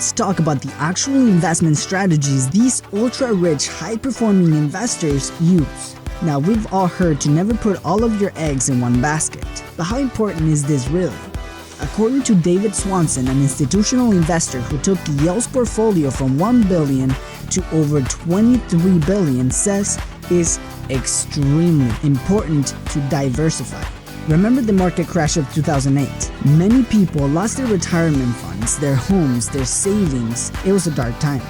let's talk about the actual investment strategies these ultra-rich, high-performing investors use. Now, we've all heard to never put all of your eggs in one basket, but how important is this really? According to David Swanson, an institutional investor who took Yale's portfolio from $1 billion to over $23 billion, says is extremely important to diversify. Remember the market crash of 2008? Many people lost their retirement funds, their homes, their savings. It was a dark time.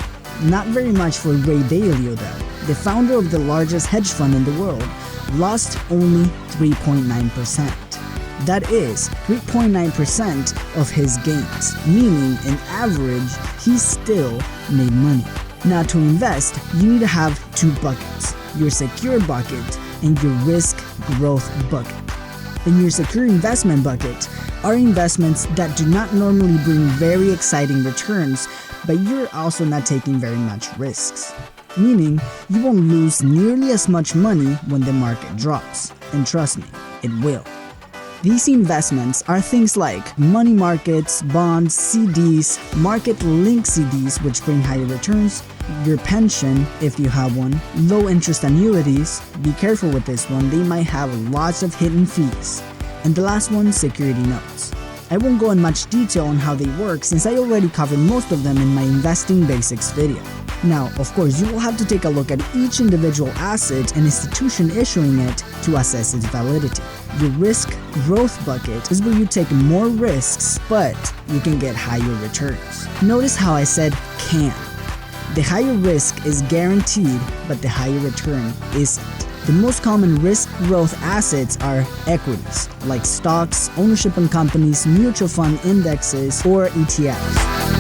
Not very much for Ray Dalio though. The founder of the largest hedge fund in the world lost only 3.9%. That is 3.9% of his gains, meaning on average, he still made money. Now to invest, you need to have two buckets, your secure bucket and your risk growth bucket. In your secure investment bucket are investments that do not normally bring very exciting returns, but you're also not taking very much risks. Meaning, you won't lose nearly as much money when the market drops. And trust me, it will. These investments are things like money markets, bonds, CDs, market-linked CDs which bring higher returns, your pension if you have one, low-interest annuities, be careful with this one, they might have lots of hidden fees, and the last one, security notes. I won't go in much detail on how they work since I already covered most of them in my Investing Basics video. Now, of course, you will have to take a look at each individual asset and institution issuing it to assess its validity. Your risk growth bucket is where you take more risks, but you can get higher returns. Notice how I said can. The higher risk is guaranteed, but the higher return isn't. The most common risk growth assets are equities, like stocks, ownership in companies, mutual fund indexes, or ETFs.